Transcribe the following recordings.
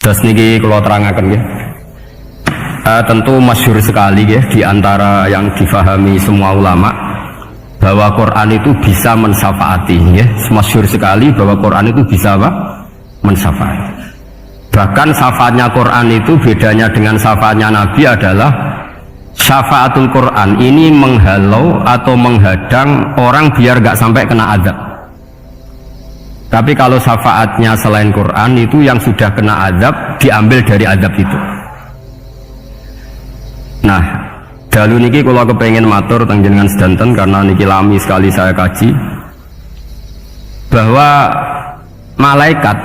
Terus niki kalau terangkan ya. Tentu masyhur sekali ya di antara yang difahami semua ulama bahwa Quran itu bisa mensyafaati ya. Masyhur sekali bahwa Quran itu bisa apa? Mensyafaati. Bahkan syafaatnya Quran itu bedanya dengan syafaatnya Nabi adalah syafaatul Quran ini menghalau atau menghadang orang biar gak sampai kena azab. Tapi kalau syafaatnya selain Quran itu yang sudah kena azab diambil dari azab itu. Nah, dalu niki kalau kepengen matur teng jenengan sedanten karena niki lami sekali saya kaji bahwa malaikat,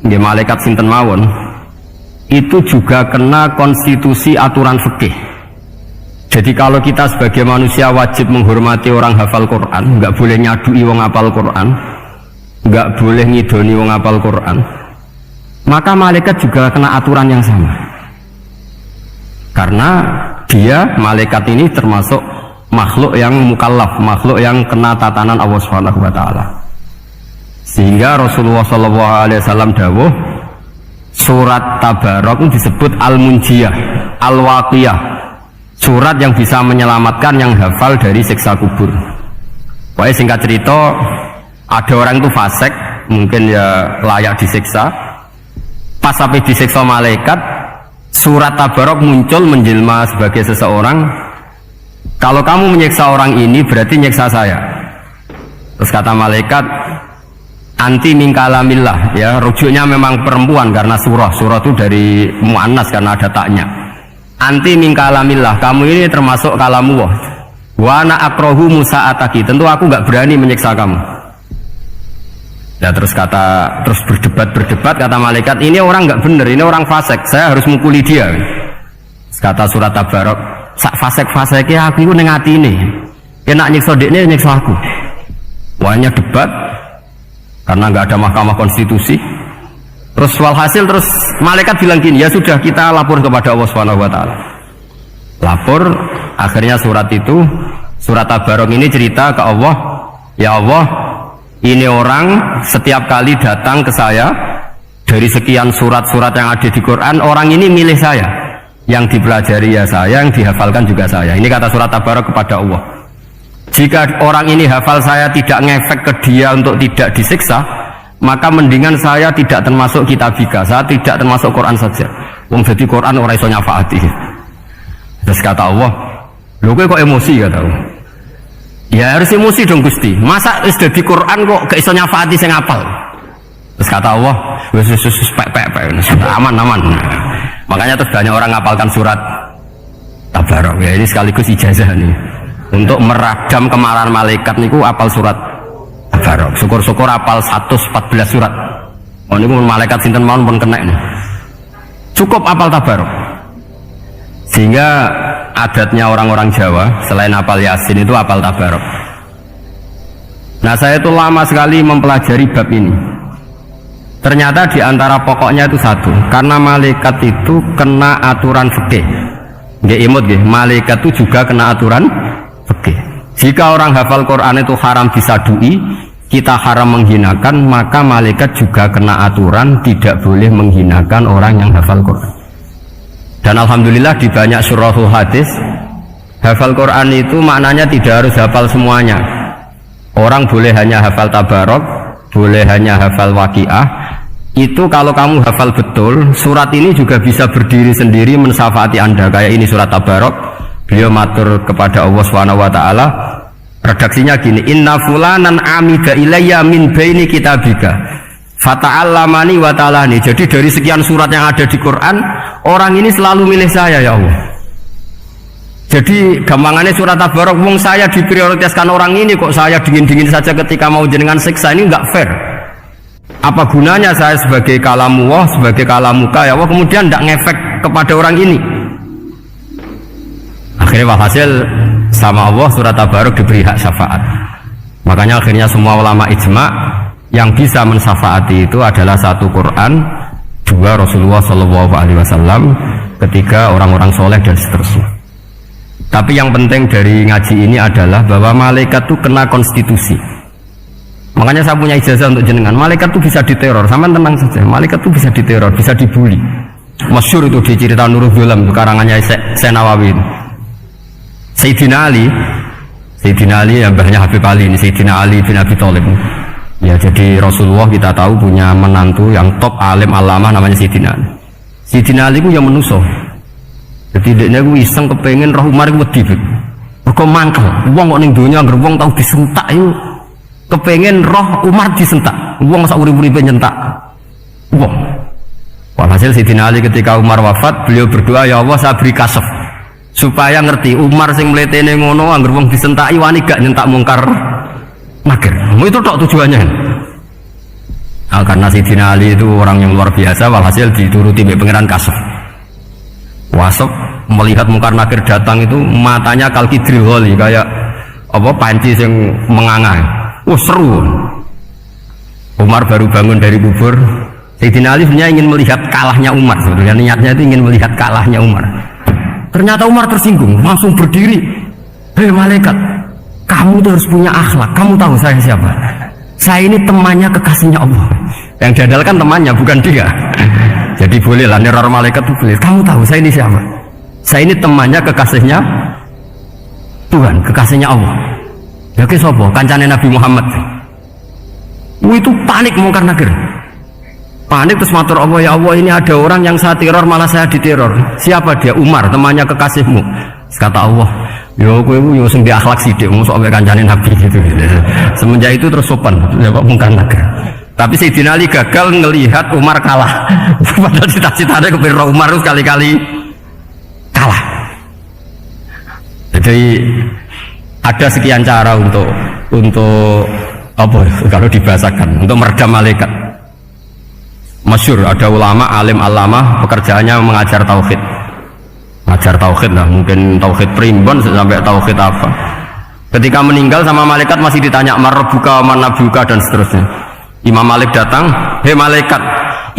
nggih malaikat sinten mawon itu juga kena konstitusi aturan fikih. Jadi kalau kita sebagai manusia wajib menghormati orang hafal Quran, nggak boleh nyadui wong hafal Quran, nggak boleh ngidoni wong hafal Quran, maka malaikat juga kena aturan yang sama. Karena dia malaikat ini termasuk makhluk yang mukallaf, makhluk yang kena tatanan Allah Subhanahu wa taala. Sehingga Rasulullah sallallahu alaihi wasallam dawuh surat Tabarok disebut Al-Munjiyah, Al-Waqiyah. Surat yang bisa menyelamatkan yang hafal dari siksa kubur. Pokoknya singkat cerita, ada orang itu fasik, mungkin ya layak disiksa. Pas sampai disiksa malaikat, surat Tabarok muncul menjelma sebagai seseorang. Kalau kamu menyiksa orang ini berarti nyiksa saya. Terus kata malaikat, anti min kalamillah, ya rujuknya memang perempuan karena surah itu dari muannas karena ada taknya. Anti min kalamillah, kamu ini termasuk kalamu wah. Wa ana akrahu musa'ataki, tentu aku nggak berani menyiksa kamu. Ya terus berdebat kata malaikat, ini orang nggak bener, ini orang fasik, saya harus mukuli dia. Kata surat Tabarok, sak fasik-fasiknya aku itu ning atine. Kena nyiksa dekne nyiksa aku. Wahnya debat karena nggak ada mahkamah konstitusi. Terus walhasil terus malaikat bilang gini, ya sudah kita lapor kepada Allah Subhanahu wa taala. Lapor, akhirnya surat Tabarok ini cerita ke Allah, ya Allah, ini orang setiap kali datang ke saya dari sekian surat-surat yang ada di Quran, orang ini milih saya, yang dipelajari ya saya, yang dihafalkan juga saya. Ini kata surat Tabarok kepada Allah. Jika orang ini hafal saya tidak ngefek ke dia untuk tidak disiksa, maka mendingan saya tidak termasuk kitabika, saya tidak termasuk Quran saja. Wong jadi Quran orang iso nyafaati. Terus kata Allah, lho kowe kok emosi kata Allah. Ya harus emosi dong Gusti. Masa wis dadi Quran kok gak iso nyafaati sing apal. Terus kata Allah, wis aman. Makanya terus banyak orang ngapalkan surat Tabarok. Ya ini sekaligus ijazah nih. Untuk meradam kemarahan malaikat niku apal surat Tabarok. Syukur-syukur apal 114 surat. Oh niku malaikat sinten mawon pun kena nih. Cukup apal Tabarok. Sehingga adatnya orang-orang Jawa selain apal Yasin itu apal Tabarok. Nah saya itu lama sekali mempelajari bab ini. Ternyata di antara pokoknya itu satu, karena malaikat itu kena aturan fikih. Nggih imut nggih, malaikat itu juga kena aturan fikih. Jika orang hafal Quran itu haram disadui, kita haram menghinakan, maka malaikat juga kena aturan tidak boleh menghinakan orang yang hafal Quran. Dan alhamdulillah di banyak surahul hadis hafal Quran itu maknanya tidak harus hafal semuanya. Orang boleh hanya hafal Tabarok, boleh hanya hafal Waqiah. Itu kalau kamu hafal betul, surat ini juga bisa berdiri sendiri mensyafaati Anda. Kayak ini surat Tabarok, beliau matur kepada Allah Subhanahu wa taala. Redaksinya gini, inna fulanan amida ilayya min baini kitabika fata'allamani wa ta'alani. Jadi dari sekian surat yang ada di Quran, orang ini selalu milih saya ya Allah. Jadi gampangannya surat Tabarok, wong saya diprioritaskan orang ini kok saya dingin-dingin saja ketika mau jenengan siksa, ini enggak fair. Apa gunanya saya sebagai kalamullah, sebagai kalamuka ya Allah, kemudian enggak ngefek kepada orang ini. Akhirnya hasil sama Allah surat Tabarok diberi hak syafaat. Makanya akhirnya semua ulama ijma yang bisa mensyafaati itu adalah satu Quran, dua Rasulullah SAW, ketiga orang-orang soleh dan seterusnya. Tapi yang penting dari ngaji ini adalah bahwa malaikat itu kena konstitusi. Makanya saya punya ijazah untuk jenengan. Malaikat itu bisa diteror, sama tenang saja. Malaikat itu bisa diteror, bisa dibully. Masyhur itu di cerita Nurul Zulam karangannya Senawawi. Sayyidina Ali yang mbahnya Habib Ali ini, Sayyidina Ali bin Abi Thalib. Ya, jadi Rasulullah kita tahu punya menantu yang top alim alamah namanya Sayyidina Ali. Sayyidina Ali itu yang menuso. Jadi dia itu iseng kepengen roh Umar itu wedi. Mergo mangkel. Wong kok ning donya anggere wong tau disentak itu kepengen roh Umar disentak. Wong sak urip-uripe nyentak. Wong. Walhasil Sayyidina Ali ketika Umar wafat, beliau berdoa, ya Allah saya beri kasaf supaya ngerti Umar sing mletene ngono anggere wong disentaki wani gak nyentak mungkar nakir. Itu tok tujuannya. Nah, karena Sayyidina Ali itu orang yang luar biasa, walhasil dituruti oleh pangeran kasaf. Wasaf melihat mungkar nakir datang itu matanya kalkidril ghali kayak apa panci sing menganga. Seru. Umar baru bangun dari kubur. Sayyidina Ali sebenarnya ingin melihat kalahnya Umar, sebetulnya niatnya itu ingin melihat kalahnya Umar. Ternyata Umar tersinggung, langsung berdiri. Hei malaikat, kamu tuh harus punya akhlak. Kamu tahu saya siapa? Saya ini temannya kekasihnya Allah. Yang diandalkan temannya, bukan dia. Jadi bolehlah neror malaikat itu boleh. Kamu tahu saya ini siapa? Saya ini temannya kekasihnya Tuhan, kekasihnya Allah. Ya ke sopo, kancane Nabi Muhammad. Itu panik mungkar nakir. Panik terus matur Allah, ya Allah ini ada orang yang saya teror malah saya diteror. Siapa dia? Umar, temannya kekasihmu. Kata Allah, ya kowe yo sing di akhlak sithik mosok ambek kancane Nabi gitu. Semenjak itu terus sopan, ya kok mungkar nakir. Tapi Sayyidina Ali gagal ngelihat Umar kalah. Padahal cita-citanya kepengin Umar itu sekali-kali kalah. Jadi ada sekian cara untuk apa kalau dibahasakan untuk meredam malaikat. Masyhur ada ulama alim alamah pekerjaannya mengajar tauhid. Ngajar tauhid lah, mungkin tauhid primbon sampai tauhid apa. Ketika meninggal sama malaikat masih ditanya marbuka, manabuka dan seterusnya. Imam Malik datang, hei malaikat,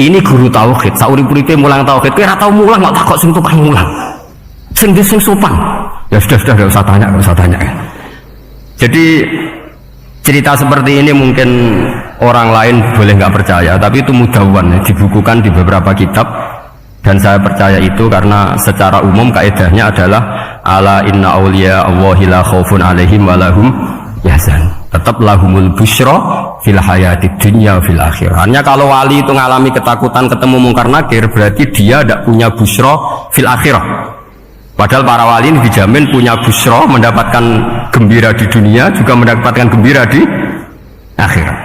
ini guru tauhid, saurip-uripe mulang tauhid, kowe ora tau mulang kok takok sing tukang mulang. Sing sopan. Ya sudah enggak usah tanya. Jadi cerita seperti ini mungkin orang lain boleh nggak percaya, tapi itu mudawwan, dibukukan di beberapa kitab, dan saya percaya itu karena secara umum kaidahnya adalah ala inna awliya Allahi la khaufun alaihim walahum yahzan. Tetap lahumul busyra fil hayati dunya fil akhirah. Hanya kalau wali itu ngalami ketakutan ketemu mungkar nakir, berarti dia tidak punya busyra fil akhirah. Padahal para wali ini dijamin punya busyra, mendapatkan gembira di dunia, juga mendapatkan gembira di akhirat.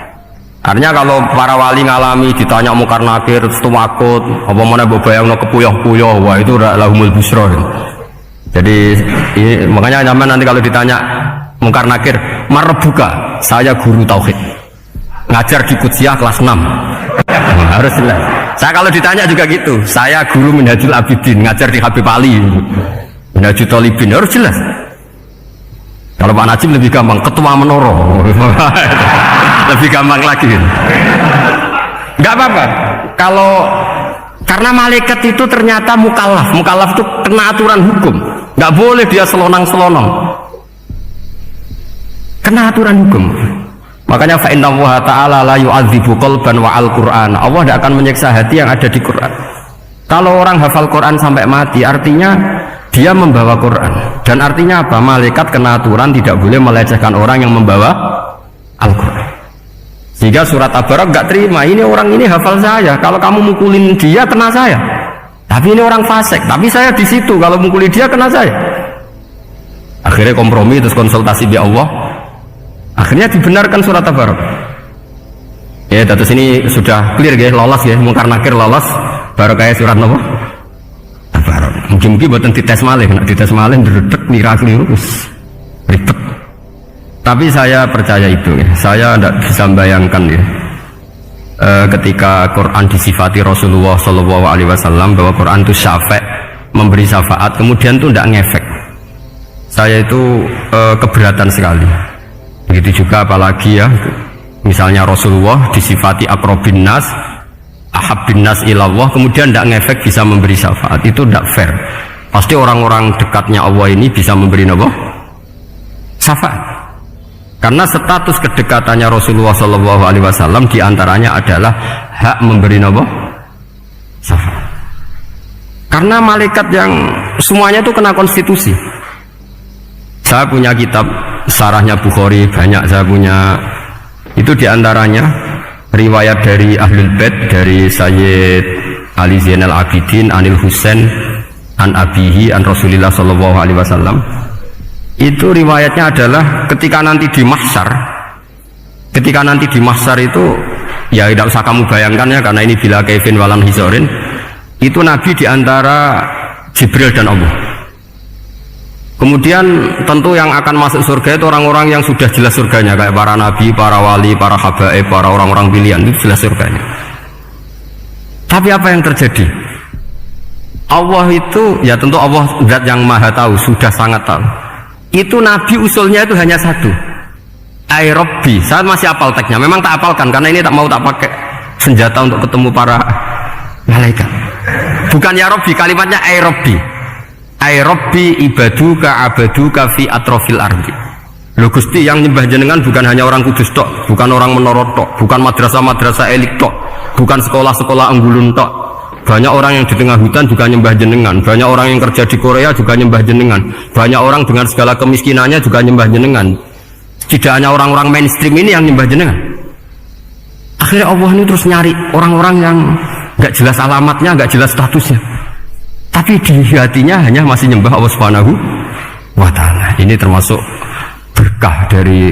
Artinya kalau para wali ngalami ditanya mungkar nakir, setuakut, apa mana bayang no kepuyah-puyah, wah itu lahumul busyra. Jadi makanya nyaman nanti kalau ditanya mungkar nakir, marbuka, saya guru tauhid, ngajar di Qudsiyah kelas 6. Harus jelas. Saya kalau ditanya juga gitu, saya guru Minhajul Abidin, ngajar di Habib Ali, Minhajul Thalibin, harus jelas. Kalau Pak Najib lebih gampang, ketua menoro. Lebih gampang lagi. Nggak apa-apa. Kalau karena malaikat itu ternyata mukallaf itu kena aturan hukum, nggak boleh dia selonang-selonong, kena aturan hukum. Makanya fa inna Allah ta'ala la yu'adzibu qalban wa al-Qur'an. Allah tidak akan menyiksa hati yang ada di Quran. Kalau orang hafal Quran sampai mati, artinya dia membawa Quran. Dan artinya apa? Malaikat kena aturan tidak boleh melecehkan orang yang membawa Al-Quran. Sehingga surat Tabarak nggak terima, ini orang ini hafal saya, kalau kamu mukulin dia kena saya. Tapi ini orang fasik, tapi saya di situ, kalau mukulin dia kena saya. Akhirnya kompromi terus konsultasi di Allah. Akhirnya dibenarkan surat Tabarak. Ya, terus ini sudah clear guys, lolos ya, mungkar nakir lolos, baru kayak surat apa? Tabarak. Mungkin-mungkin buatan dites malih, nak dites malih berdek keliru ribet. Tapi saya percaya itu, ya. Saya tidak bisa membayangkan ya, ketika Quran disifati Rasulullah SAW bahwa Quran itu syafa', memberi syafaat, kemudian itu tidak ngefek. Saya itu keberatan sekali. Begitu juga apalagi ya, misalnya Rasulullah disifati akrobin nas, ahabbin nas ilallah, kemudian tidak ngefek bisa memberi syafaat, itu tidak fair. Pasti orang-orang dekatnya Allah ini bisa memberi apa? Syafaat. Karena status kedekatannya Rasulullah SAW diantaranya adalah hak memberi apa? Syafaat. Karena malaikat yang semuanya itu kena konstitusi. Saya punya kitab syarahnya Bukhari banyak, saya punya itu diantaranya riwayat dari Ahlul Bait, dari Sayyid Ali Zainal Abidin Anil Husain an Abihi an Rasulillah Sallallahu Alaihi Wasallam. Itu riwayatnya adalah ketika nanti di mahsyar itu ya tidak usah kamu bayangkan ya, karena ini bila kaifin walam hizorin, itu Nabi diantara Jibril dan Allah. Kemudian tentu yang akan masuk surga itu orang-orang yang sudah jelas surganya, kayak para nabi, para wali, para habaib, para orang-orang pilihan, itu jelas surganya. Tapi apa yang terjadi? Allah itu, ya tentu Allah zat yang maha tahu, sudah sangat tahu. Itu Nabi usulnya itu hanya satu, Ai Rabbi. Saya masih apal teksnya, memang tak apalkan karena ini tak mau tak pakai senjata untuk ketemu para malaikat. Bukan ya Rabbi, kalimatnya Ai Rabbi. Ai Rabbi ibaduka abaduka fi atrofil ardi. Loh Gusti, yang nyembah jenengan bukan hanya orang kudus tok, bukan orang menurut tok, bukan madrasah-madrasah elit tok, bukan sekolah-sekolah anggulun tok. Banyak orang yang di tengah hutan juga nyembah jenengan, banyak orang yang kerja di Korea juga nyembah jenengan, banyak orang dengan segala kemiskinannya juga nyembah jenengan. Tidak hanya orang-orang mainstream ini yang nyembah jenengan. Akhirnya Allah ini terus nyari orang-orang yang gak jelas alamatnya, gak jelas statusnya, tapi di hatinya hanya masih nyembah Allah Subhanahu wa Ta'ala. Ini termasuk berkah dari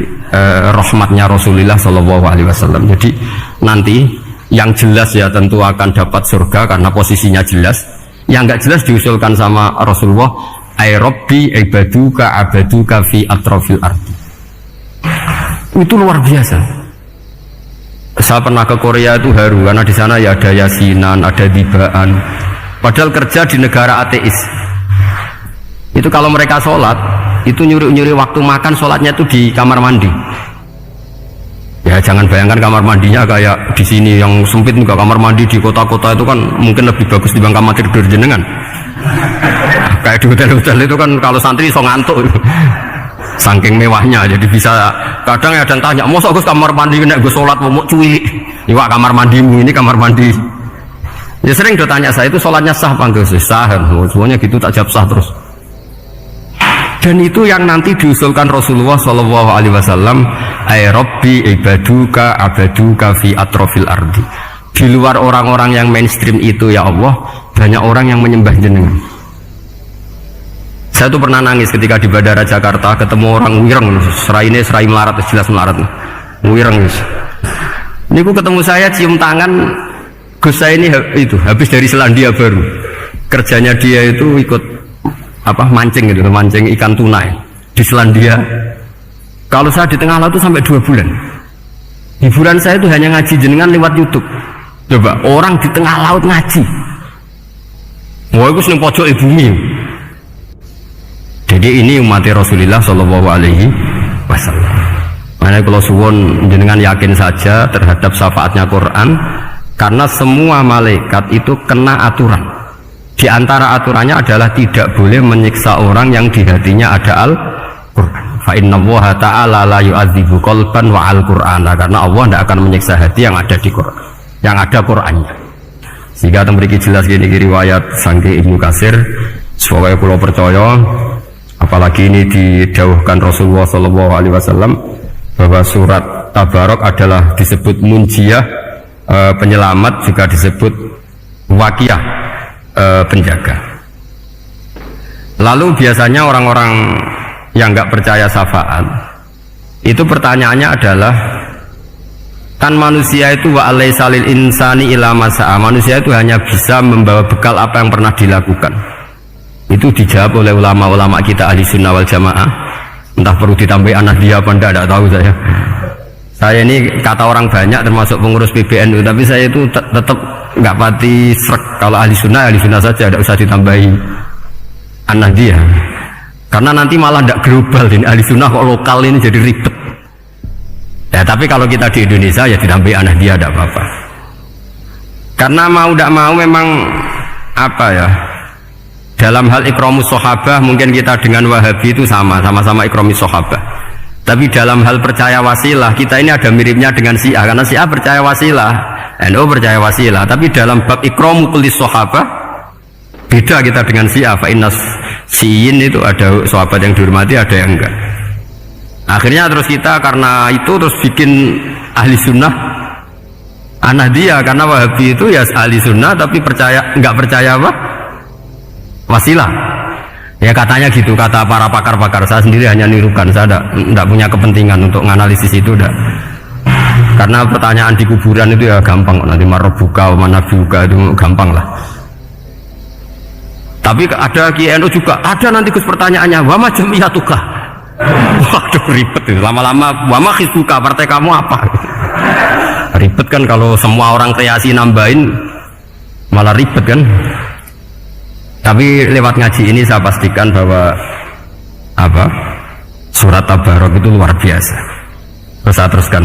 rahmatnya Rasulullah Sallallahu Alaihi Wasallam. Jadi nanti yang jelas ya tentu akan dapat surga karena posisinya jelas. Yang nggak jelas diusulkan sama Rasulullah, Ai Rabbi ibaduka abaduka fi atrofil ardi. Itu luar biasa. Saya pernah ke Korea itu haru karena di sana ya ada yasinan, ada dibaan. Padahal kerja di negara ateis. Itu kalau mereka sholat, itu nyuri waktu makan sholatnya itu di kamar mandi. Ya jangan bayangkan kamar mandinya kayak di sini yang sempit juga. Kamar mandi di kota-kota itu kan mungkin lebih bagus dibanding kamar tidur jenengan. Kayak di hotel-hotel itu kan kalau santri so ngantuk. Saking mewahnya, jadi bisa kadang ada yang tanya, masa Gus kamar mandi nek gue sholat mau cuili? Iwak kamar mandimu ini kamar mandi. Ya sering ditanya saya itu sholatnya sah apa enggak sih? Sah, semuanya gitu tak jawab sah terus. Dan itu yang nanti diusulkan Rasulullah Shallallahu Alaihi Wasallam, Ai Rabbi ibaduka abaduka fi atrofil ardi. Di luar orang-orang yang mainstream itu ya Allah, banyak orang yang menyembah jenengan. Saya tuh pernah nangis ketika di Bandara Jakarta ketemu orang wireng, serai melarat, jelas melarat, wireng. Ini aku ketemu saya cium tangan. Gus saya ini itu habis dari Selandia Baru, kerjanya dia itu ikut mancing gitu, mancing ikan tuna di Selandia. Kalau saya di tengah laut itu sampai 2 bulan. Hiburan saya itu hanya ngaji jenengan lewat YouTube. Coba orang di tengah laut ngaji. Wah itu seneng pojok bumi. Jadi ini umat Rasulullah Shallallahu Alaihi Wasallam. Mana kalau suwon jenengan yakin saja terhadap syafaatnya Quran. Karena semua malaikat itu kena aturan. Di antara aturannya adalah tidak boleh menyiksa orang yang di hatinya ada Al-Quran. Fa innallaha ta'ala la yu'adzibu qalban wa al-Qur'ana. Karena Allah tidak akan menyiksa hati yang ada di Quran, yang ada Qurannya. Sehingga memiliki jelas gini riwayat sangke Ibnu Katsir. Supaya pulau percaya, apalagi ini didawuhkan Rasulullah Sallallahu Alaihi Wasallam bahwa surat Tabarok adalah disebut munjiyah, penyelamat, juga disebut wakiyah, penjaga. Lalu biasanya orang-orang yang nggak percaya syafaat itu pertanyaannya adalah, kan manusia itu wa alaysa lil insani illa ma sa'a, manusia itu hanya bisa membawa bekal apa yang pernah dilakukan. Itu dijawab oleh ulama-ulama kita ahli sunnah wal jamaah. Entah perlu ditambahi anak dia apa tidak tahu saya. Saya ini kata orang banyak termasuk pengurus PBNU, tapi saya itu tetap nggak pati srek. Kalau ahli sunnah saja, tidak usah ditambahi anak dia. Karena nanti malah tidak global, ini ahli sunnah kok lokal ini jadi ribet. Ya tapi kalau kita di Indonesia ya ditambahi anak dia tidak apa-apa. Karena mau tidak mau memang dalam hal ikramus sahabah mungkin kita dengan Wahabi itu sama-sama ikramus sahabah. Tapi dalam hal percaya wasilah kita ini ada miripnya dengan Syiah, karena Syiah percaya wasilah, NU percaya wasilah. Tapi dalam bab ikramu kulli sahabah Beda kita dengan Syiah, fa innas Syiin itu ada sahabat yang dihormati, ada yang enggak. Akhirnya terus kita karena itu terus bikin ahli sunnah An-Nahdiyah, karena Wahabi itu ya ahli sunnah tapi enggak percaya apa? Wasilah. Ya katanya gitu, kata para pakar-pakar. Saya sendiri hanya nirukan, saya enggak punya kepentingan untuk menganalisis itu enggak. Karena pertanyaan di kuburan itu ya gampang, nanti marbuka mana buka itu gampang lah. Tapi ada KNU juga ada nanti Gus pertanyaannya, wama jamiyatuka. Waduh ribet itu, lama-lama wama hizbuka, partai kamu apa? Ribet kan kalau semua orang kreasi nambahin malah ribet kan. Tapi lewat ngaji ini saya pastikan bahwa apa surat Tabarok itu luar biasa. Terus saya teruskan.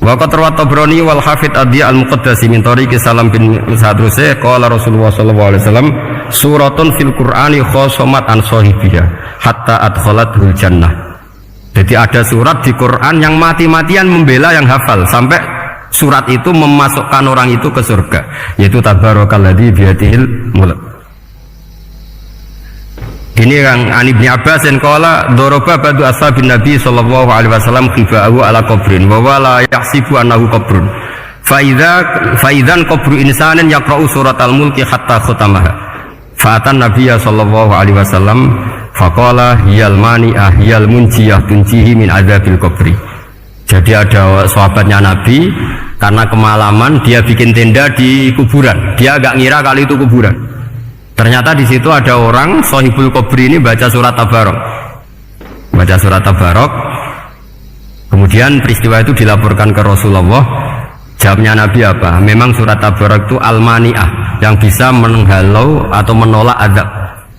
Wa qad rawat Tabrani wal Hafidz Adi al-Muqaddasi min tariqi Salam bin Sadruse qala Rasulullah sallallahu alaihi wasallam suratun fil Qur'ani khosomat an sahibiha hatta adkhalatul jannah. Jadi ada surat di Quran yang mati-matian membela yang hafal sampai surat itu memasukkan orang itu ke surga, yaitu Tabarakalladzi biyadihil mulk. Ini yang Ani bin Abbas yang qala daraba badu ashabin Nabi sallallahu alaihi wasallam khifa'ahu ala qabrin wa wala yahsibu annahu qabrun fa idzan qabru insanin yaqra'u suratal mulki hatta khutamaha fa'atan nabiyya sallallahu alaihi wasallam faqala hiyal mani'ah hiyal munjiyah tunjihi min adzabil qabri. Jadi ada sahabatnya Nabi karena kemalaman dia bikin tenda di kuburan, dia agak ngira kali itu kuburan. Ternyata di situ ada orang Sohibul Qabri ini baca surat Tabarok, kemudian peristiwa itu dilaporkan ke Rasulullah. Jawabnya Nabi apa? Memang surat Tabarok itu al-mani'ah, yang bisa menghalau atau menolak azab.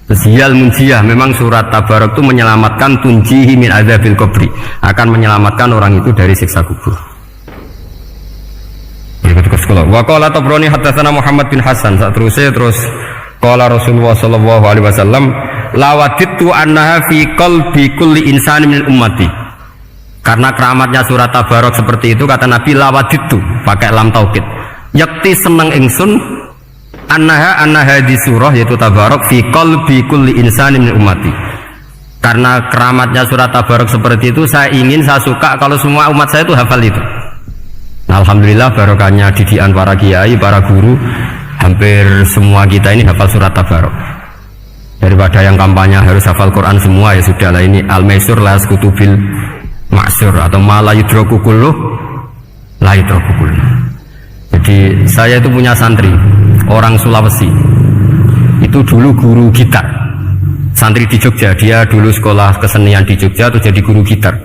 Hiyal munjiyah, memang surat Tabarok itu menyelamatkan tunjihi min adzabil qabri, akan menyelamatkan orang itu dari siksa kubur. Wa qala Tabrani haddatsana Muhammad bin Hasan, terus qala Rasulullah sallallahu alaihi wasallam lawaditu annaha fi qalbi kulli insani min ummati. Karena keramatnya surat Tabarok seperti itu, kata Nabi lawaditu pakai lam taukid, yakti seneng ingsun annaha di surah yaitu Tabarok fi qalbi kulli insani min ummati. Karena keramatnya surat Tabarok seperti itu, saya suka kalau semua umat saya itu hafal itu. Nah, alhamdulillah barokahnya didikan para kiai, para guru, hampir semua kita ini hafal surat Tabarok. Daripada yang kampanye harus hafal Quran semua, ya sudahlah, ini al-maisur la kutubil maksur atau ma la yudroku kulluh la yudroku kulluh. Jadi saya itu punya santri orang Sulawesi, itu dulu guru gitar, santri di Jogja. Dia dulu sekolah kesenian di Jogja terus jadi guru gitar.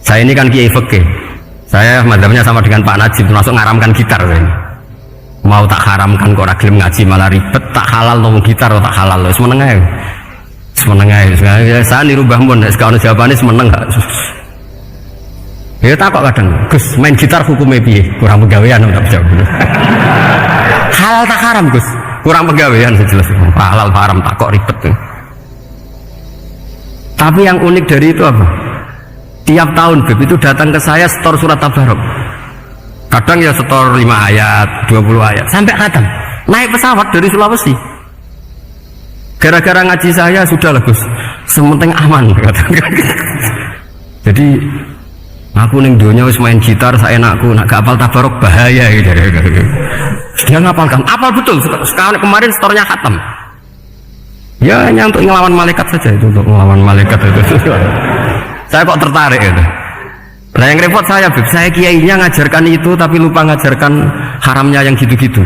Saya ini kan kiai fikih, saya madzhabnya sama dengan Pak Najib, termasuk ngaramkan gitar. Mau tak haramkan kok ragilem ngaji malah ribet, tak halal ngomong gitar atau tak halal loh, semeneng aja. Saya niru Mbah Mun, sekarang jawabannya semeneng gak? Ya tak kok kadang, Gus main gitar hukumnya piye? Kurang pegawaian tak jawab. Halal tak haram Gus? Kurang pegawaian sejelas. Halal haram tak kok ribet tuh. Tapi yang unik dari itu apa? Tiap tahun Beb itu datang ke saya setor surat Tabarok. Kadang ya setor 5 ayat, 20 ayat, sampai kadang naik pesawat dari Sulawesi. Gara-gara ngaji saya sudah lah Gus, sementing aman. Jadi aku ning donya wis main gitar saenakku, nak gak hafal Tabarok bahaya gitu. Dia ngapalkan, apal betul. Sekarang kemarin setornya khatam. Ya hanya untuk ngelawan malaikat saja, itu untuk ngelawan malaikat itu. Saya kok tertarik gitu. Nah yang repot saya Beb, saya kiainya ngajarkan itu tapi lupa ngajarkan haramnya yang gitu-gitu.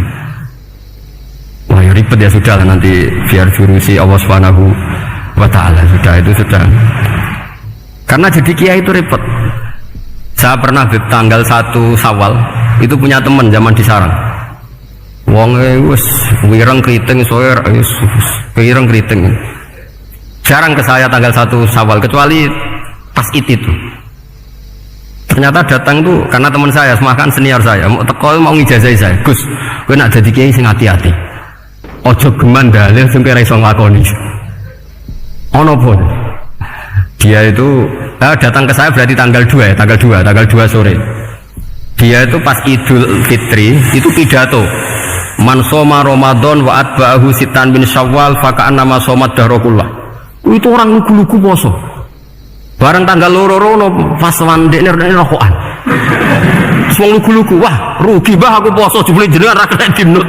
Wah ya ribet ya, sudah lah, nanti biar jurusi Allah Subhanahu wa ta'ala, sudah itu sudah. Karena jadi kiai itu repot. Saya pernah Beb, tanggal 1 Syawal itu punya teman zaman di Sarang. Wonge wis wireng kriting soer, wis wireng kriting. Jarang ke saya tanggal 1 Syawal kecuali pas itu. Ternyata datang tuh karena teman saya, semakan senior saya, mau teko mau ngijazah saya. Gus, kowe nak dadi kiai sing hati-hati. Ojo geman dalil sing kira iso nglakoni. Ono pun. Dia itu datang ke saya berarti tanggal 2 sore. Dia itu pas Idul Fitri itu pidato. Man soma Ramadan wa atba'ahu sitan bin Syawal faka'annama somat dahrokullah. Itu orang lugu-lugu poso. Bareng tanggal loro-loro pas wandekne rokokan. Semua lugu-lugu, wah rugi bah aku poso jebule jenengan ra kena dinut.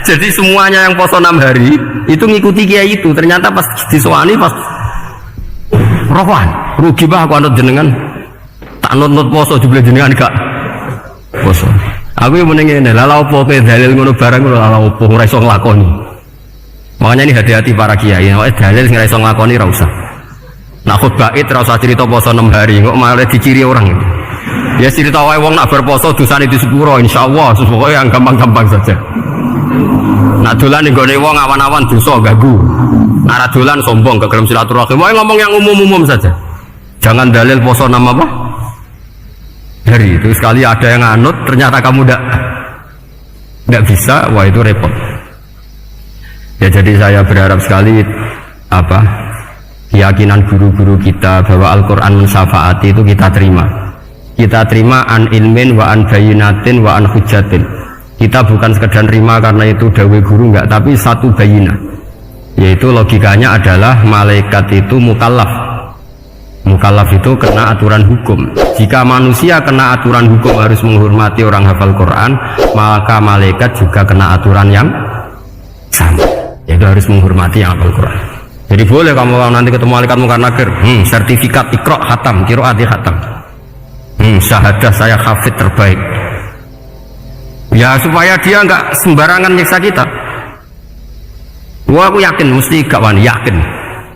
Jadi semuanya yang poso 6 hari itu ngikuti kiai itu. Ternyata pas disowani pas rokokan, rugi bah aku anut jenengan. Tak nut poso jebule jenengan gak poso. Aku yang meneng ngene, lha opo kowe dalil ngono barang ngono lha opo ora iso nglakoni. Makanya ini hati-hati para kiai, nek dalil sing ora iso nglakoni ora usah. Nak khutbah id ora usah cerita poso 6 hari, kok malah diciri orang. Ya cerita wae wong nak berposo dosane di sepuro insyaallah, pokoke yang gampang-gampang saja. Nak dolan ning gone wong awan-awan dosa ganggu. Nak dolan sombong gak gelem silaturahim. Wae ngomong yang umum-umum saja. Jangan dalil poso 6 apa? Hari itu sekali ada yang anut ternyata kamu tidak bisa, wah itu repot ya. Jadi saya berharap sekali keyakinan guru-guru kita bahwa Al-Quran mensyafaati itu kita terima an ilmin wa an bayinatin wa an hujatin. Kita bukan sekedar terima karena itu dawai guru enggak, tapi satu bayinah, yaitu logikanya adalah malaikat itu mukallaf itu kena aturan hukum. Jika manusia kena aturan hukum harus menghormati orang hafal Quran, maka malaikat juga kena aturan yang sama, yaitu harus menghormati yang hafal Quran. Jadi boleh kamu nanti ketemu malaikat mungkar nakir, sertifikat Iqra khatam, qiraati khatam, syahadah saya hafid terbaik. Ya supaya dia enggak sembarangan nyiksa kita. Wah aku yakin mesti gak wani, yakin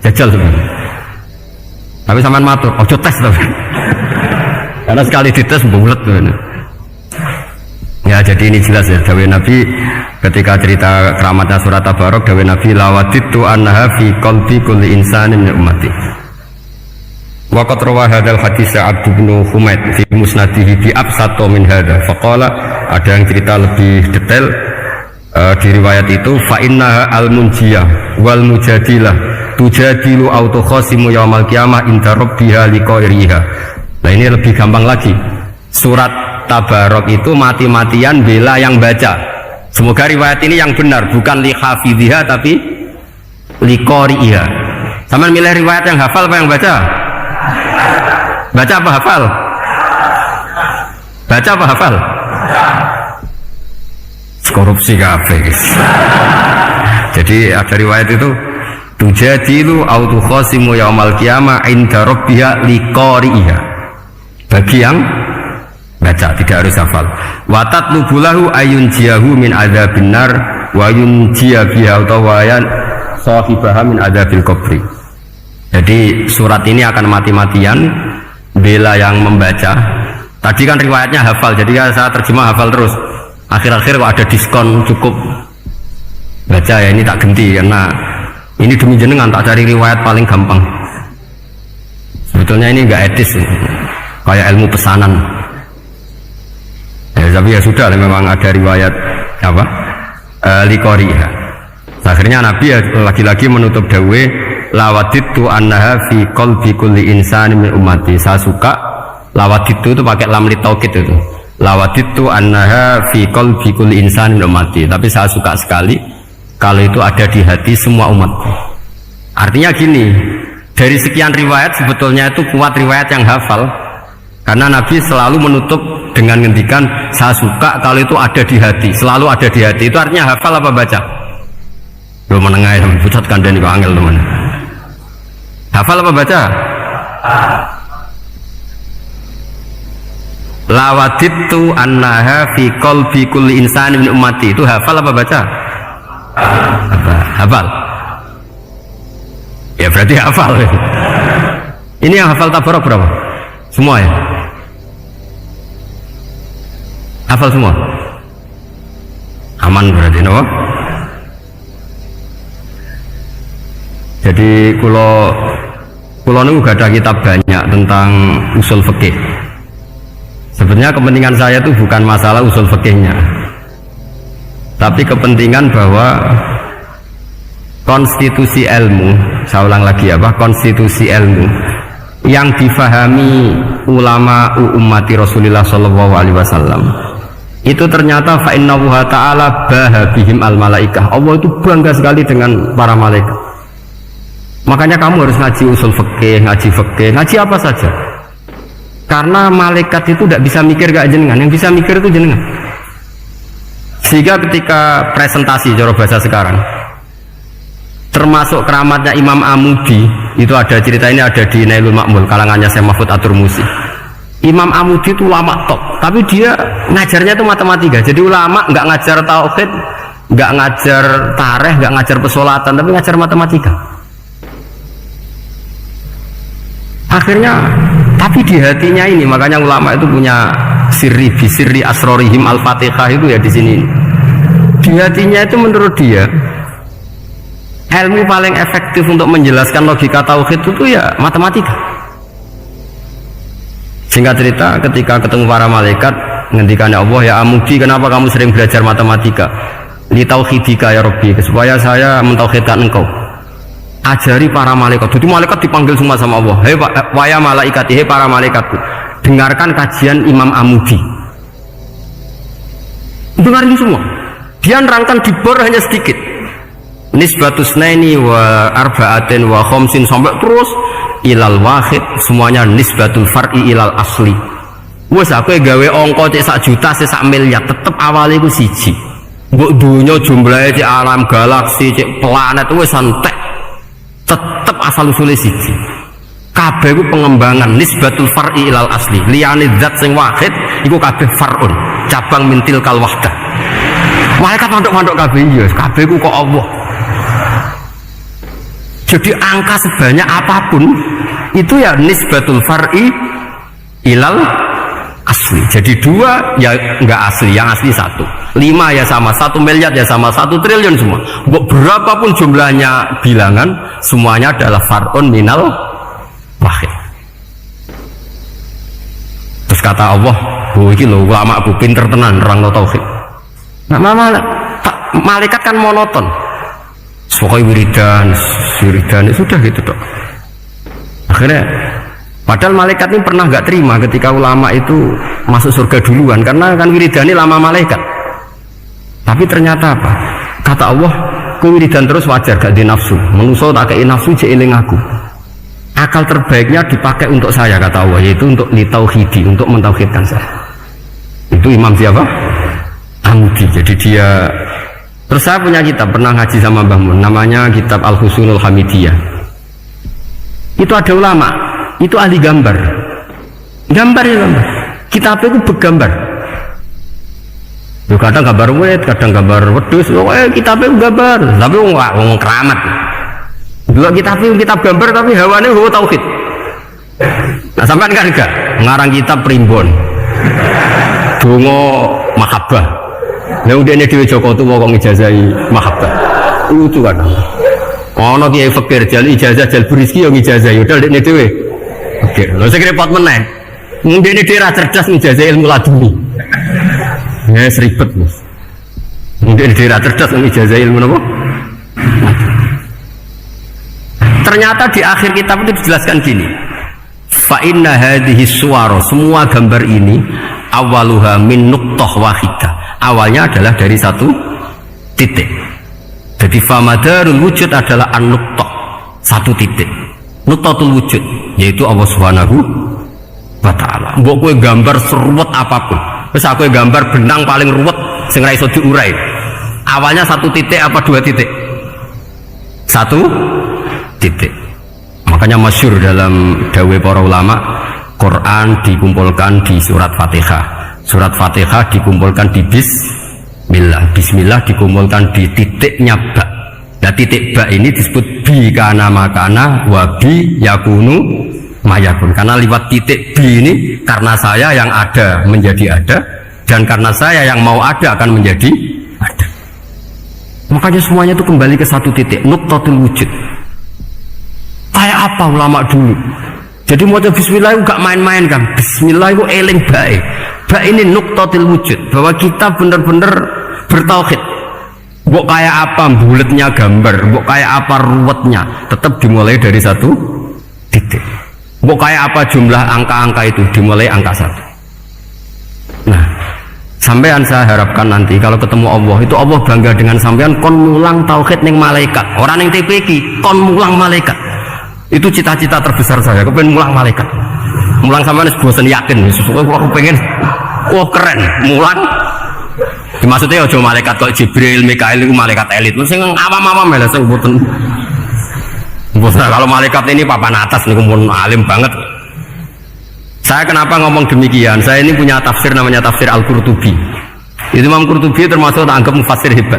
jajal sebenarnya. Tapi sampean matur, ojo tes tapi. Karena sekali dites bulet tuh. Ya jadi ini jelas ya dawuh Nabi ketika cerita keramatnya surat Tabarok, dawuh Nabi lawaditu annaha fi qalbi kulli insanin min ummati. Wa qad rawa hadzal hadits Abd bin Humaid fi musnadihi bi absato min hadza. Faqala ada yang cerita lebih detail di riwayat itu fa innaha al-munjiyah wal mujadilah tujadilu autokhosimu yaumal qiyamah inda rabbiha liqairiha. Nah ini lebih gampang lagi. Surat Tabarok itu mati-matian bela yang baca. Semoga riwayat ini yang benar, bukan li hafidhiha tapi liqairiha. Sama milih riwayat yang hafal apa yang baca? Baca apa hafal? Baca apa hafal? Korupsi kafe. Jadi ada riwayat itu tujadilu autu khosimu yaumal qiyamah inda rabbiha liqari'iha. Bagi yang baca tidak harus hafal. Wa tatlubulahu ayun jiyahu min adzabin nar wa yunjiya biha utawayan sahibaha min adzabil qabri. Jadi surat ini akan mati-matian bela yang membaca. Tadi kan riwayatnya hafal, jadi saya terjemah hafal terus. Akhir-akhir kok ada diskon cukup baca ya, ini tak ganti karena ini demi jenengan tak cari riwayat paling gampang. Sebetulnya ini enggak etis, kayak ilmu pesanan. Ya, tapi ya sudah, memang ada riwayat apa? Liqariha. Akhirnya Nabi ya lagi-lagi menutup dawe lawaditu annaha fi qalbi kulli insani min ummati. Saya suka lawaditu itu pakai lam li taukid itu. Lawaditu annaha fi qalbi kulli insani min ummati. Tapi saya suka sekali kalau itu ada di hati semua umat. Artinya gini, dari sekian riwayat sebetulnya itu kuat riwayat yang hafal, karena Nabi selalu menutup dengan ngendikan saya suka kalau itu ada di hati, selalu ada di hati. Itu artinya hafal apa baca? Lo menengah ya, pusat kandani kok angel teman. Hafal apa baca? Lawaditu annaha fi qalbi kulli insani min ummati. Itu hafal apa baca? Hafal. Ya berarti hafal. Ini yang hafal Tabarok berapa? Semua ya? Hafal semua? Aman berarti, no? Jadi kulo niku gak ada kitab banyak tentang usul fikih. Sebenarnya kepentingan saya itu bukan masalah usul fikihnya, tapi kepentingan bahwa konstitusi ilmu, saya ulang lagi apa, konstitusi ilmu yang difahami ulama ummati Rasulullah sallallahu alaihi wasallam itu ternyata fa innahu ta'ala bahabihim al malaikah. Allah itu bangga sekali dengan para malaikat. Makanya kamu harus ngaji usul fikih, ngaji apa saja. Karena malaikat itu tidak bisa mikir gak jenengan, yang bisa mikir itu jenengan. Sehingga ketika presentasi cara bahasa sekarang, termasuk keramatnya Imam Amudi, itu ada cerita ini ada di Nailul Ma'mul kalangannya Syekh Mahfud At-Turmusi. Imam Amudi itu ulama top, tapi dia ngajarnya itu matematika. Jadi ulama nggak ngajar tauhid, nggak ngajar tarikh, nggak ngajar pesolatan, tapi ngajar matematika. Akhirnya, tapi di hatinya ini, makanya ulama itu punya sirri asrorihim al-fatihah itu ya di sini. Di hatinya itu menurut dia, ilmu paling efektif untuk menjelaskan logika tauhid itu ya matematika. Singkat cerita, ketika ketemu para malaikat, ngendikannya Allah, ya Amudi, kenapa kamu sering belajar matematika? Li tauhidika ya Rabbi, supaya saya mentauhidkan engkau. Ajari para malaikat. Jadi malaikat dipanggil semua sama Allah. Hei waya malaikat, hei para malaikatku, dengarkan kajian Imam Amudi. Dengarin semua. Dia nerangkan di bor hanya sedikit. Nisbatus naini wa arba'atin wa khamsin sampai terus ilal wahid, semuanya nisbatul far'i ilal asli. Wes aku gawe angka cek 1 juta, cek 1 miliar, tetep awalnya iku siji. Mbok dunya jumlahe cek alam galaksi, cek planet wes santek. Tetep asal usulnya siji. Kabeh iku pengembangan nisbatul far'i ilal asli. Liyane zat sing wahid iku kabeh far'un, cabang mintil kal wahdah. Malaikat manduk-manduk kabeh ya, kabeh iku kok Allah. Jadi angka sebanyak apapun itu ya nisbatul far'i ilal asli. Jadi 2 ya enggak asli, yang asli 1. 5 ya sama, 1 miliar ya sama, 1 triliun semua. Berapapun jumlahnya bilangan, semuanya adalah far'un minal wahid. Terus kata Allah, oh ini loh ulama aku pinter tenan orang tauhid. Nah, malaikat kan monoton. Pokoknya wiridan sudah gitu dok. Akhirnya padahal malaikat ini pernah nggak terima ketika ulama itu masuk surga duluan, karena kan wiridan ini lama malaikat. Tapi ternyata apa? Kata Allah, wiridan terus wajar gak di nafsu. Manusia tak kei nafsu jeeling aku. Akal terbaiknya dipakai untuk saya, kata Allah, yaitu untuk litauhidi, untuk mentauhidkan saya. Itu Imam siapa? Amudi. Jadi dia. Terus saya punya kitab, pernah ngaji sama Mbah Mun, namanya kitab Al-Husunul Hamidiyah. Itu ada ulama, itu ahli gambar. Gambar. Kitabnya itu bergambar. Yo kadang gambar wet, kadang gambar wedhus, kitabnya gambar. Tapi wong keramat. Dulu kitab gambar tapi hawane hawa tauhid. Nah sampean kan enggak ngarang kitab primbon. Donga mahabbah. Nah udah ini Dewi Joko tuh mau ngijazahi mahabbah, lucu kan? Ono kiai fakir jal ijazah jal berizki yang ngijazahi, udah ini Dewi. Oke, lo saya kira pot meneng. Mungkin ini dia cerdas ngijazahi ilmu laduni. Ya seribet bos. Mungkin dia cerdas ngijazahi ilmu apa? Ternyata di akhir kitab itu dijelaskan gini. Fa inna hadhihi suwara, semua gambar ini awaluha min nuqtah wahidah. Awalnya adalah dari 1 titik. Jadi famadarul wujud adalah an-nuqtah, 1 titik. Nuqtatul wujud yaitu Allah Subhanahu wa ta'ala. Mbok kowe gambar seruwet apapun. Wis aku gambar benang paling ruwet sing ra iso diurai. Awalnya 1 titik apa 2 titik? 1 titik. Makanya masyhur dalam dawuh para ulama, Quran dikumpulkan di surat Fatihah. Surat Fatihah dikumpulkan di Bismillah. Bismillah dikumpulkan di titiknya ba. Nah titik ba ini disebut bi kana makana wa bi yakunu mayakun. Karena lewat titik bi ini, karena saya yang ada menjadi ada, dan karena saya yang mau ada akan menjadi ada. Makanya semuanya itu kembali ke 1 titik, nuqtatul wujud. Kayak apa ulama dulu? Jadi mau bismillah itu gak main-main kan. Bismillah itu eling baik. Baik ini nuqtatil wujud, bahwa kita benar-benar bertauhid. Mbok kayak apa buletnya gambar, mbok kayak apa ruwetnya, tetap dimulai dari 1 titik. Mbok kayak apa jumlah angka-angka itu dimulai angka 1. Nah, sampean saya harapkan nanti kalau ketemu Allah itu Allah bangga dengan sampean kon mulang tauhid ning malaikat, orang ning TPQ kon mulang malaikat. Itu cita-cita terbesar saya, kepengen mulang malaikat. Mulang sampean wis bosen yakin, aku pengen keren mulang. Maksudnya aja malaikat kok Jibril, Mikail itu malaikat elit. Sing awam-awam lho sing mboten. Kalau malaikat ini papan atas nih, pun alim banget. Saya kenapa ngomong demikian? Saya ini punya tafsir namanya tafsir Al-Qurtubi. Itu Imam Qurtubi termasuk anggap mufassir hebat.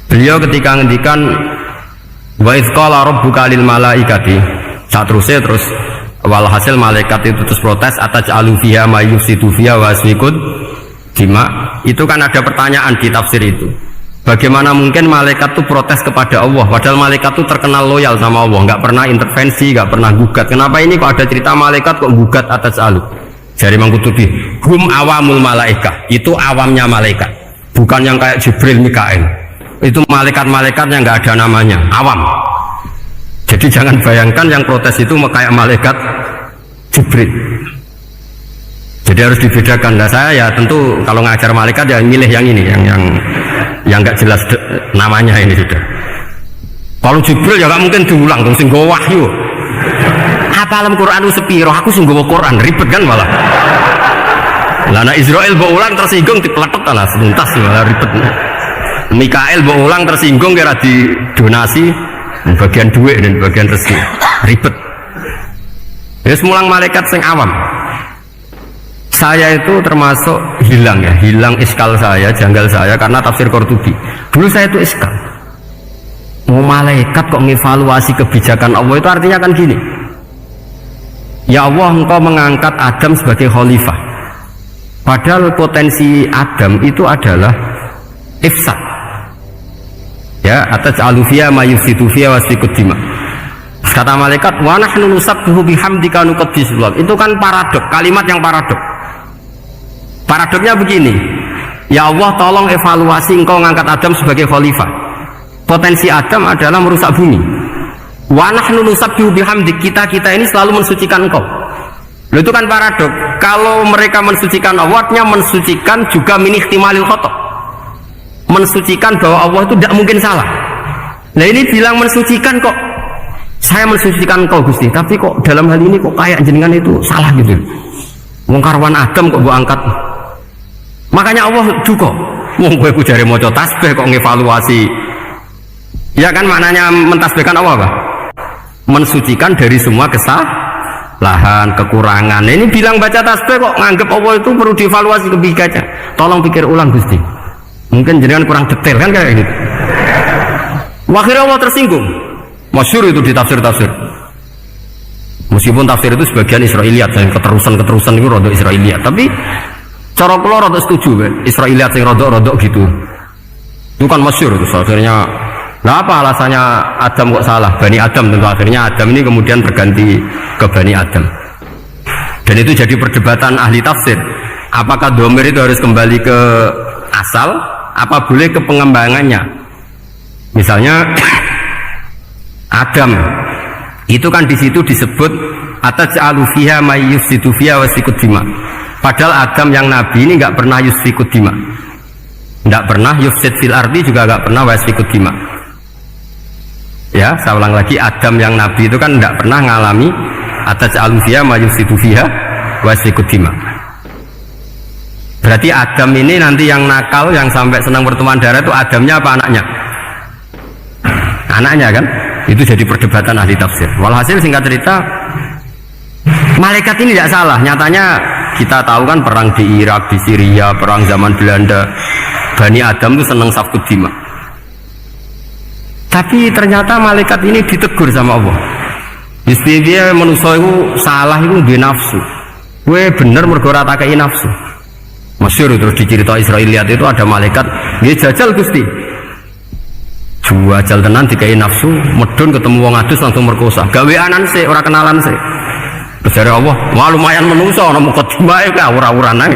Beliau ketika ngendikan wa idz qala rabbuka lil malaikati, terusnya terus walhasil malaikat itu terus protes ataj'alu fiha may yufsidu fiha wa yasfikud dima. Itu kan ada pertanyaan di tafsir itu. Bagaimana mungkin malaikat itu protes kepada Allah, padahal malaikat itu terkenal loyal sama Allah, nggak pernah intervensi, nggak pernah gugat. Kenapa ini kok ada cerita malaikat kok gugat atas alu? Dari Imam Qurtubi, hum awamul malaikah, itu awamnya malaikat, bukan yang kayak Jibril, Mikail. Itu malaikat-malaikat yang nggak ada namanya, awam. Jadi jangan bayangkan yang protes itu kayak malaikat Jibril. Jadi harus dibedakan. Nah saya ya tentu kalau ngajar malaikat ya milih yang ini, yang nggak jelas namanya ini sudah. Kalau Jibril ya nggak mungkin diulang dong, sing gawa wahyu. Apa alam Quran itu sepiro? Aku sing gawa Quran ribet kan malah. Lana Israel bawa ulang tersinggung dipeletok lah sebentas malah ribet. Mikael bawa ulang tersinggung kira di donasi bagian duit dan bagian rezeki ribet. Ya semulang malaikat sing awam. Saya itu termasuk hilang iskal saya, janggal saya karena tafsir Qurtubi. Dulu saya itu iskal. Mau malaikat kok ngevaluasi kebijakan Allah itu artinya kan gini. Ya Allah, engkau mengangkat Adam sebagai khalifah. Padahal potensi Adam itu adalah ifsad. Ya, ataj'alu fiha may yufsidu fiha wa yasfikud dima. Kata malaikat, wa nahnu nusabbihu bihamdika nuqaddisu lak. Itu kan paradok, kalimat yang paradok. Paradoknya begini, ya Allah tolong evaluasi engkau ngangkat Adam sebagai khalifah. Potensi Adam adalah merusak bumi. Wa nahnu nusabbihu bihamdik, kita ini selalu mensucikan engkau. Loh, itu kan paradok. Kalau mereka mensucikan Allah, artinya mensucikan juga min ihtimalil khata'. Mensucikan bahwa Allah itu tidak mungkin salah. Nah ini bilang mensucikan kok. Saya mensucikan engkau Gusti, tapi kok dalam hal ini kok kayak jenengan itu salah gitu. Wong karwan Adam kok mbok angkat. Makanya Allah duka. Wong kowe ku jare maca tasbih kok ngevaluasi. Ya kan maknanya mentasbihkan Allah apa? Mensucikan dari semua kesalahan, kekurangan. Ini bilang baca tasbih kok nganggep Allah itu perlu dievaluasi kebijakannya. Tolong pikir ulang Gusti. Mungkin jenengan kurang detail kan kayak gitu. Akhirnya Allah tersinggung. Masyhur itu di tafsir-tafsir. Meskipun tafsir itu sebagian Israiliyat, yang keterusan itu rodok Israiliyat, tapi cara kula rodok setuju Israiliyat yang rodok gitu. Itu kan masyhur itu akhirnya. Nah apa alasannya Adam kok salah? Bani Adam tentu akhirnya Adam ini kemudian berganti ke Bani Adam. Dan itu jadi perdebatan ahli tafsir. Apakah dhamir itu harus kembali ke asal? Apa boleh ke pengembangannya? Misalnya Adam itu kan di situ disebut ataj'alu fiha may yufsidu fiha wa yasfikud dima. Padahal Adam yang nabi ini nggak pernah yusfikud dima, nggak pernah yufsid fil ardi, juga nggak pernah wa yasfikud dima. Ya, saya ulang lagi, Adam yang nabi itu kan nggak pernah ngalami ataj'alu fiha may yufsidu fiha wa yasfikud dima. Berarti Adam ini nanti yang nakal, yang sampai senang berteman darah itu Adamnya apa anaknya? Anaknya kan? Itu jadi perdebatan ahli tafsir. Walhasil singkat cerita, malaikat ini tidak salah. Nyatanya kita tahu kan perang di Irak, di Syria, perang zaman Belanda, Bani Adam itu senang safkud dima. Tapi ternyata malaikat ini ditegur sama Allah. Dia manusia itu salah itu di nafsu. Gue bener mergo ora takei nafsu. Masyhur terus dicerita Israiliyat itu ada malaikat, dia jajal Gusti. Jajal tenan dikai nafsu, medun ketemu wong adus langsung merkosa. Gaweanan sih, ora kenalan sih. Terus dari Allah, wah lumayan menungso, ana mukadimah ka ora-uran ae.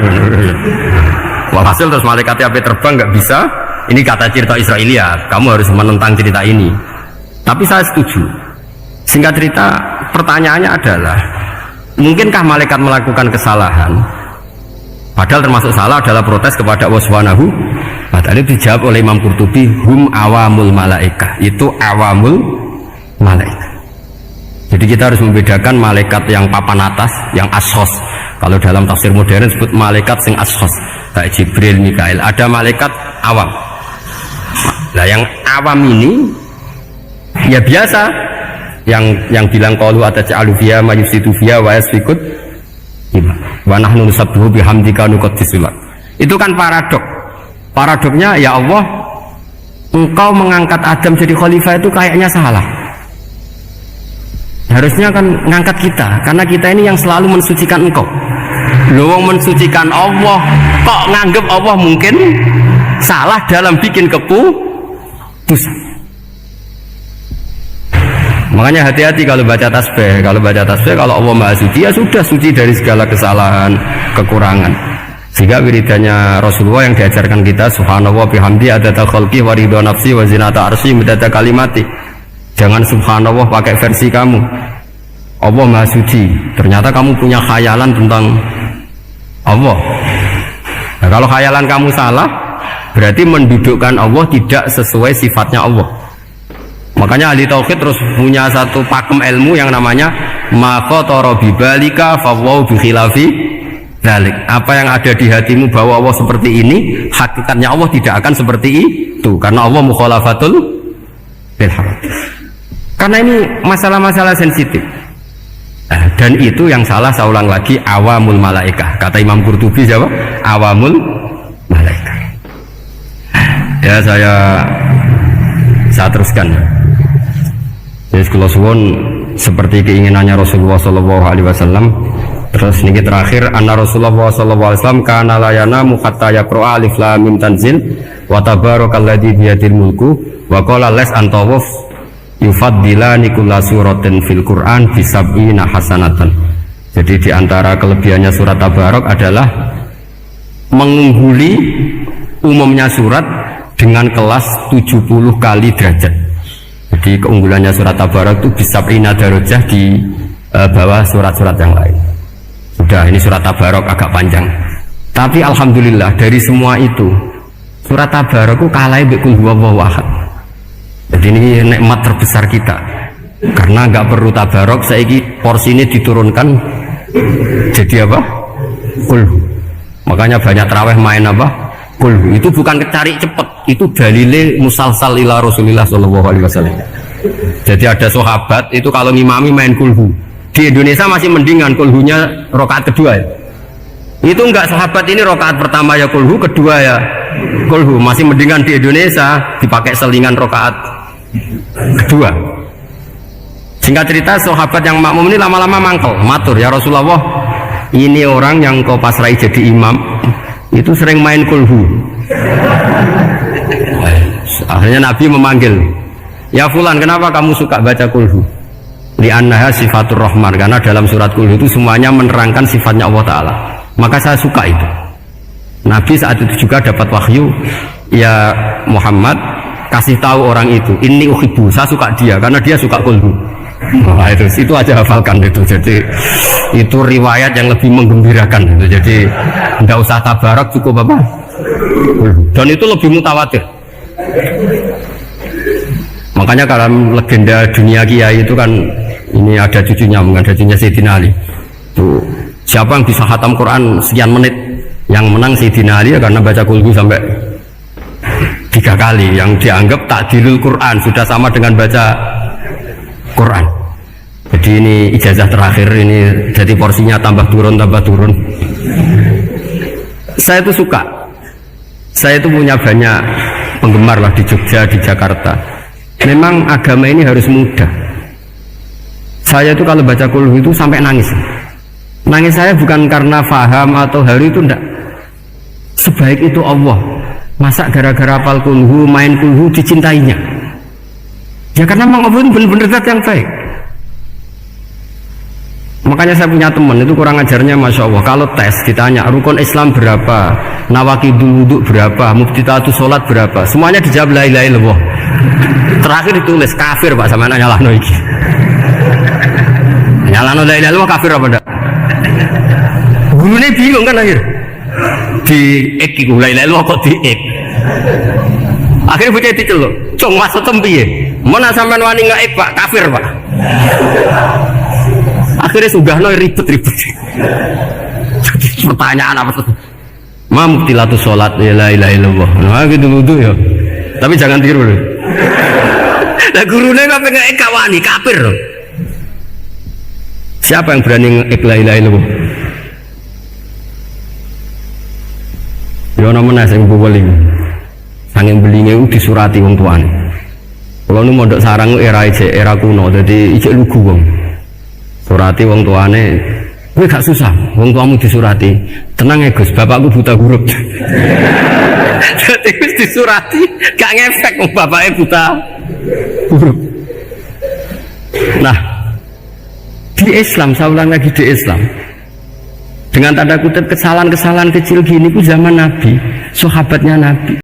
Walhasil terus malaikatnya api terbang nggak bisa. Ini kata cerita Israiliyat, kamu harus menentang cerita ini. Tapi saya setuju. Singkat cerita, pertanyaannya adalah, mungkinkah malaikat melakukan kesalahan? Padahal termasuk salah adalah protes kepada Allah Subhanahu wa ta'ala. Dijawab oleh Imam Qurtubi, hum awamul malaikah, itu awamul malaikat. Jadi kita harus membedakan malaikat yang papan atas, yang ashos. Kalau dalam tafsir modern disebut malaikat sing ashos, kayak Jibril, Mikail. Ada malaikat awam. Nah yang awam ini ya biasa, yang bilang qalu ataj'alu fiha ma yufsidu fiha wa yasfikut wa nahnu nusabbihu bihamdika nuqaddisu lak. Itu kan paradok. Paradoknya, ya Allah, engkau mengangkat Adam jadi khalifah itu kayaknya salah. Harusnya kan ngangkat kita, karena kita ini yang selalu mensucikan engkau. Loh, mensucikan Allah kok nganggep Allah mungkin salah dalam bikin keputusan. Makanya hati-hati kalau baca tasbih. Kalau Allah Maha Suci, ya sudah suci dari segala kesalahan, kekurangan. Sehingga wiridannya Rasulullah yang diajarkan kita, subhanallah bihamdi adada khalqi wa ridha nafsi wa zinata arsy midada kalimati. Jangan subhanallah pakai versi kamu, Allah Maha Suci, ternyata kamu punya khayalan tentang Allah. Nah, kalau khayalan kamu salah, berarti mendudukkan Allah tidak sesuai sifatnya Allah. Makanya ahli tauhid terus punya satu pakem ilmu yang namanya ma khatara bibalika fawau bi khilafi dzalik. Apa yang ada di hatimu bahwa Allah seperti ini, hakikatnya Allah tidak akan seperti itu, karena Allah mukhalafatul bil hawadits. Karena ini masalah-masalah sensitif. Dan itu yang salah, saya ulang lagi, awamul malaikah. Kata Imam Qurtubi, siapa? Awamul malaikah. Ya saya teruskan. Jadi kalau suwon seperti keinginannya Rasulullah SAW. Terus ini terakhir, anna Rasulullah SAW kana layana muhatta yaqra alif lam mim tanzil wa tabarakalladzi biyadil mulku wa qala las antawuf yufaddilani kulla suratin fil Qur'an bisab'ina hasanatan. Jadi diantara kelebihannya surat Tabarok adalah mengungguli umumnya surat dengan kelas 70 kali derajat. Jadi keunggulannya surat Tabarok itu bisab'ina darajah di bawah surat-surat yang lain. Sudah, ini surat Tabarok agak panjang. Tapi alhamdulillah dari semua itu surat Tabarok itu kalah qul huwallahu ahad. Jadi ini nikmat terbesar kita, karena nggak perlu Tabarok, saiki porsi ini diturunkan jadi apa? Kulhu. Makanya banyak tarawih main apa? Kulhu. Itu bukan kecari cepet, itu dalile musalsal ila Rasulillah SAW. Jadi ada sahabat itu kalau ngimami main kulhu. Di Indonesia masih mendingan kulhunya rokaat kedua ya. Itu enggak, sahabat ini rokaat pertama ya kulhu, kedua ya kulhu. Masih mendingan di Indonesia dipakai selingan rokaat kedua. Singkat cerita, sahabat yang makmum ini lama-lama mangkel, matur, ya Rasulullah, ini orang yang kau pasrai jadi imam itu sering main kulhu. Akhirnya Nabi memanggil, ya fulan, kenapa kamu suka baca kulhu? Li'annaha sifatur rahman, karena dalam surat kulhu itu semuanya menerangkan sifatnya Allah Ta'ala, maka saya suka itu. Nabi saat itu juga dapat wahyu, ya Muhammad, kasih tahu orang itu, ini uhibbu, saya suka dia karena dia suka kulhu. Nah, itu aja hafalkan itu. Jadi itu riwayat yang lebih menggembirakan itu. Jadi enggak usah Tabarok, cukup apa? Dan itu lebih mutawatir. Makanya dalam legenda dunia kiai itu kan, ini ada cucunya, bukan ada cucunya Sayyidina Ali. Tuh, siapa yang bisa khatam Quran sekian menit, yang menang Sayyidina Ali ya, karena baca kulhu sampai 3 kali. Yang dianggap takdirul Quran, sudah sama dengan baca Quran. Jadi ini ijazah terakhir, ini jadi porsinya tambah turun. Saya itu suka, saya itu punya banyak penggemar lah di Jogja, di Jakarta. Memang agama ini harus mudah. Saya itu kalau baca kulhu itu sampai nangis. Nangis saya bukan karena faham atau haru, itu enggak. Sebaik itu Allah, masa gara-gara hafal kulhu, main kulhu dicintainya? Ya karena memang Allah itu benar-benar zat yang baik. Makanya saya punya teman itu kurang ajarnya, masya Allah. Kalau tes ditanya rukun Islam berapa, nawakidul wudhu berapa, muftitatus sholat berapa, semuanya dijawab la ilaha illallah. Terakhir ditulis kafir pak, sama nanya lah iki. Nyalano la ilaha illallah kafir apa ndak? Gurune bingung kan akhir. Di ek iku la ilaha illallah kok di ek. Akhirnya bocah diceluk, "Cung maksud piye? Mun sampean wani ngaek Pak, kafir Pak." Akhirnya sugahno ribet-ribet. Pertanyaan apa tuh? Ma muktilatu sholat ya la ilaha illallah. Nah gitu wudu ya. Tapi jangan tiru loh. Lah gurune kok pengen kawani kafir loh. Siapa yang berani ngek la ilaha illallah? Ya ana meneh sing buweling. Sanging belinge disurati wong tuane. Kalau nu mondok sarang era kuno, jadi ijek lugu wong. Surati wong tuane. Gue gak susah, wong tuamu disurati. Tenang ya Gus, bapakku buta huruf. Jadi Gus disurati, gak ngefek wong bapaknya buta huruf. Nah, di Islam, saya ulang lagi di Islam. Dengan tanda kutip kesalahan-kesalahan kecil gini, itu zaman Nabi, sahabatnya Nabi.